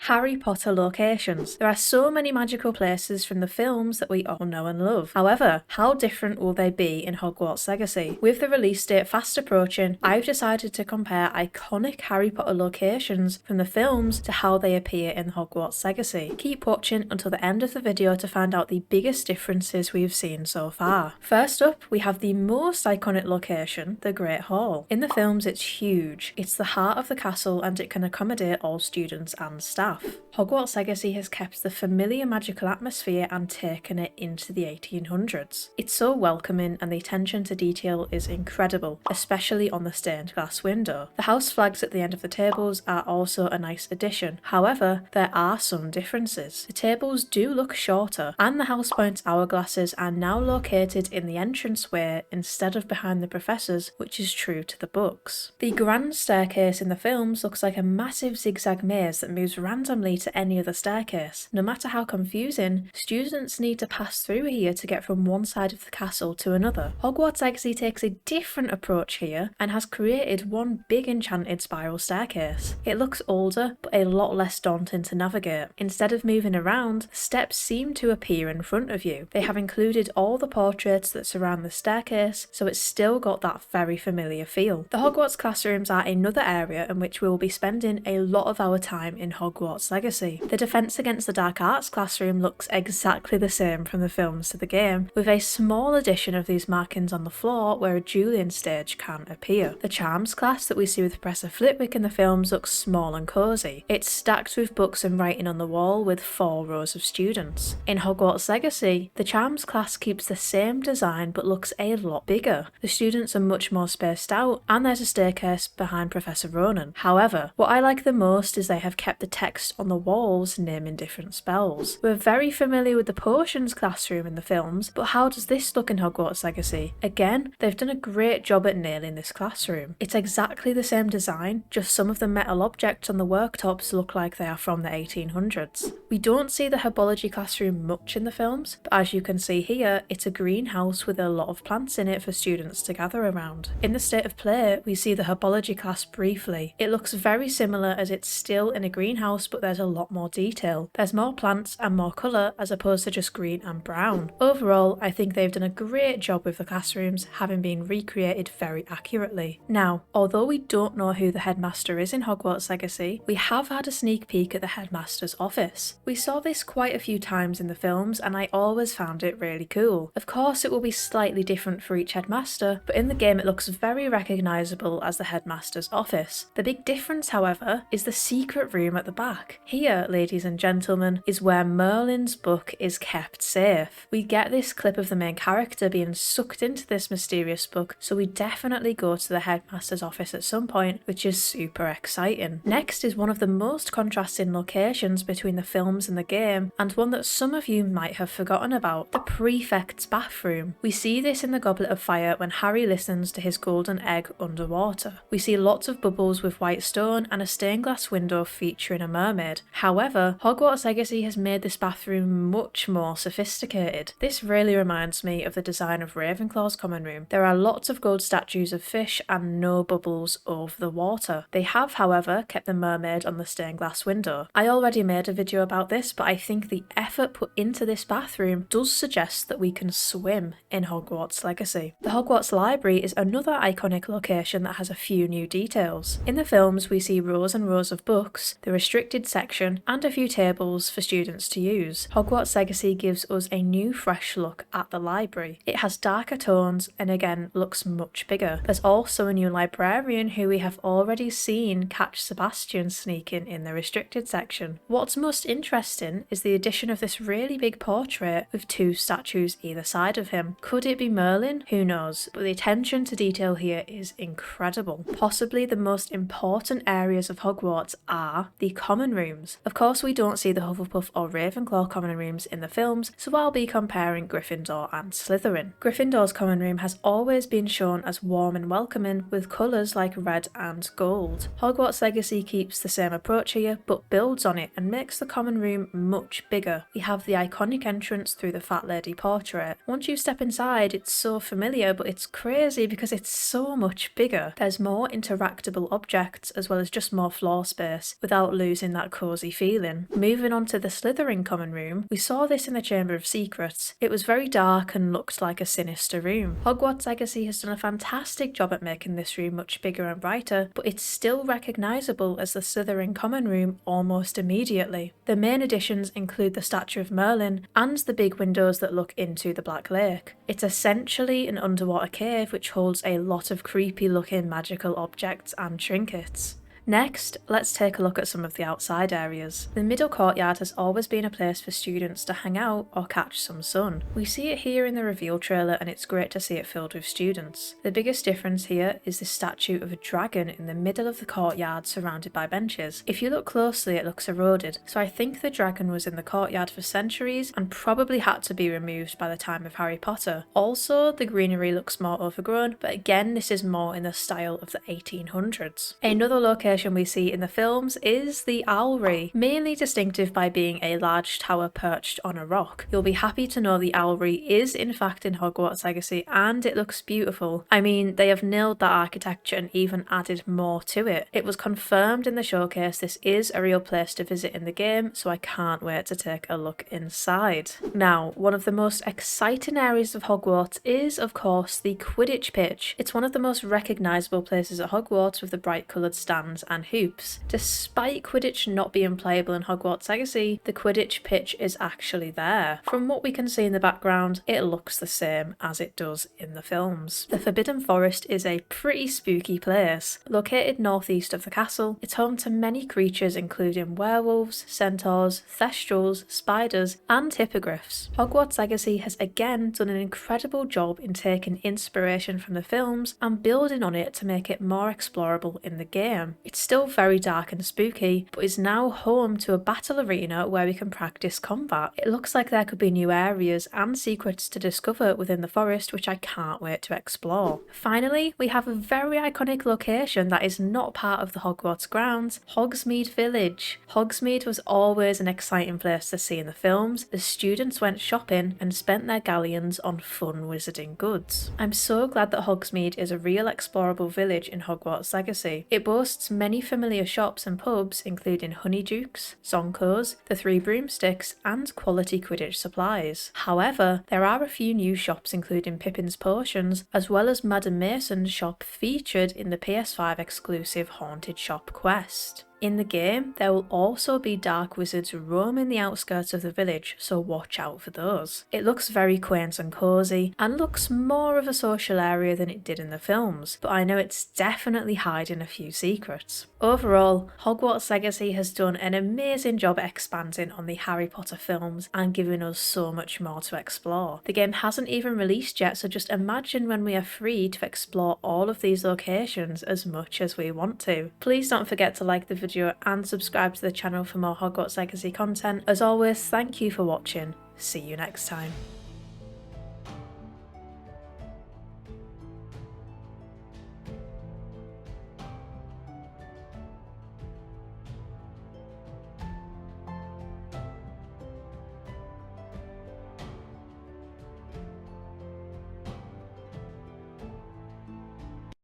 Harry Potter locations. There are so many magical places from the films that we all know and love. However, how different will they be in Hogwarts Legacy? With the release date fast approaching, I've decided to compare iconic Harry Potter locations from the films to how they appear in Hogwarts Legacy. Keep watching until the end of the video to find out the biggest differences we've seen so far. First up, we have the most iconic location, the Great Hall. In the films, it's huge. It's the heart of the castle and it can accommodate all students and staff. Hogwarts Legacy has kept the familiar magical atmosphere and taken it into the 1800s. It's so welcoming and the attention to detail is incredible, especially on the stained glass window. The house flags at the end of the tables are also a nice addition. However, there are some differences. The tables do look shorter and the house points hourglasses are now located in the entranceway instead of behind the professors, which is true to the books. The grand staircase in the films looks like a massive zigzag maze that moves randomly to any other staircase. No matter how confusing, students need to pass through here to get from one side of the castle to another. Hogwarts Legacy takes a different approach here and has created one big enchanted spiral staircase. It looks older but a lot less daunting to navigate. Instead of moving around, the steps seem to appear in front of you. They have included all the portraits that surround the staircase, so it's still got that very familiar feel. The Hogwarts classrooms are another area in which we will be spending a lot of our time in Hogwarts Legacy. The Defense Against the Dark Arts classroom looks exactly the same from the films to the game, with a small addition of these markings on the floor where a dueling stage can appear. The Charms class that we see with Professor Flitwick in the films looks small and cosy. It's stacked with books and writing on the wall with 4 rows of students. In Hogwarts Legacy, the Charms class keeps the same design but looks a lot bigger. The students are much more spaced out and there's a staircase behind Professor Ronan. However, what I like the most is they have kept the text on the walls naming different spells. We're very familiar with the Potions classroom in the films, but how does this look in Hogwarts Legacy? Again, they've done a great job at nailing this classroom. It's exactly the same design, just some of the metal objects on the worktops look like they are from the 1800s. We don't see the Herbology classroom much in the films, but as you can see here, it's a greenhouse with a lot of plants in it for students to gather around. In the State of Play, we see the Herbology class briefly. It looks very similar as it's still in a greenhouse, but there's a lot more detail. There's more plants and more colour as opposed to just green and brown. Overall, I think they've done a great job with the classrooms, having been recreated very accurately. Now, although we don't know who the headmaster is in Hogwarts Legacy, we have had a sneak peek at the headmaster's office. We saw this quite a few times in the films and I always found it really cool. Of course, it will be slightly different for each headmaster, but in the game it looks very recognisable as the headmaster's office. The big difference, however, is the secret room at the back. Here, ladies and gentlemen, is where Merlin's book is kept safe. We get this clip of the main character being sucked into this mysterious book, so we definitely go to the headmaster's office at some point, which is super exciting. Next is one of the most contrasting locations between the films and the game, and one that some of you might have forgotten about, the Prefects Bathroom. We see this in the Goblet of Fire when Harry listens to his golden egg underwater. We see lots of bubbles with white stone and a stained glass window featuring a mermaid. However, Hogwarts Legacy has made this bathroom much more sophisticated. This really reminds me of the design of Ravenclaw's common room. There are lots of gold statues of fish and no bubbles over the water. They have, however, kept the mermaid on the stained glass window. I already made a video about this, but I think the effort put into this bathroom does suggest that we can swim in Hogwarts Legacy. The Hogwarts Library is another iconic location that has a few new details. In the films, we see rows and rows of books, the restricted section, and a few tables for students to use. Hogwarts Legacy gives us a new fresh look at the library. It has darker tones and again looks much bigger. There's also a new librarian who we have already seen catch Sebastian sneaking in the restricted section. What's most interesting is the addition of this really big portrait with 2 statues either side of him. Could it be Merlin? Who knows, but the attention to detail here is incredible. Possibly the most important areas of Hogwarts are the common rooms. Of course, we don't see the Hufflepuff or Ravenclaw common rooms in the films, so I'll be comparing Gryffindor and Slytherin. Gryffindor's common room has always been shown as warm and welcoming with colours like red and gold. Hogwarts Legacy keeps the same approach here, but builds on it and makes the common room much bigger. We have the iconic entrance through the Fat Lady portrait. Once you step inside, it's so familiar, but it's crazy because it's so much bigger. There's more interactable objects as well as just more floor space without losing that cosy feeling. Moving on to the Slytherin common room, we saw this in the Chamber of Secrets. It was very dark and looked like a sinister room. Hogwarts Legacy has done a fantastic job at making this room much bigger and brighter, but it's still recognisable as the Slytherin common room almost immediately. The main additions include the statue of Merlin and the big windows that look into the Black Lake. It's essentially an underwater cave which holds a lot of creepy looking magical objects and trinkets. Next, let's take a look at some of the outside areas. The middle courtyard has always been a place for students to hang out or catch some sun. We see it here in the reveal trailer and it's great to see it filled with students. The biggest difference here is the statue of a dragon in the middle of the courtyard surrounded by benches. If you look closely, it looks eroded, so I think the dragon was in the courtyard for centuries and probably had to be removed by the time of Harry Potter. Also, the greenery looks more overgrown, but again this is more in the style of the 1800s. Another location we see in the films is the Owlry, mainly distinctive by being a large tower perched on a rock. You'll be happy to know the Owlry is in fact in Hogwarts Legacy and it looks beautiful. I mean, they have nailed that architecture and even added more to it. It was confirmed in the showcase this is a real place to visit in the game, so I can't wait to take a look inside. Now, one of the most exciting areas of Hogwarts is of course the Quidditch pitch. It's one of the most recognisable places at Hogwarts with the bright coloured stands and hoops. Despite Quidditch not being playable in Hogwarts Legacy, the Quidditch pitch is actually there. From what we can see in the background, it looks the same as it does in the films. The Forbidden Forest is a pretty spooky place. Located northeast of the castle, it's home to many creatures including werewolves, centaurs, thestrals, spiders, and hippogriffs. Hogwarts Legacy has again done an incredible job in taking inspiration from the films and building on it to make it more explorable in the game. It's still very dark and spooky, but is now home to a battle arena where we can practice combat. It looks like there could be new areas and secrets to discover within the forest, which I can't wait to explore. Finally, we have a very iconic location that is not part of the Hogwarts grounds, Hogsmeade Village. Hogsmeade was always an exciting place to see in the films. The students went shopping and spent their galleons on fun wizarding goods. I'm so glad that Hogsmeade is a real explorable village in Hogwarts Legacy. It boasts many familiar shops and pubs including Honeydukes, Zonko's, the Three Broomsticks and quality Quidditch supplies. However, there are a few new shops including Pippin's Potions as well as Madame Mason's shop featured in the PS5 exclusive Haunted Shop quest. In the game, there will also be dark wizards roaming the outskirts of the village, so watch out for those. It looks very quaint and cosy, and looks more of a social area than it did in the films, but I know it's definitely hiding a few secrets. Overall, Hogwarts Legacy has done an amazing job expanding on the Harry Potter films and giving us so much more to explore. The game hasn't even released yet, so just imagine when we are free to explore all of these locations as much as we want to. Please don't forget to like the video and subscribe to the channel for more Hogwarts Legacy content. As always, thank you for watching. See you next time.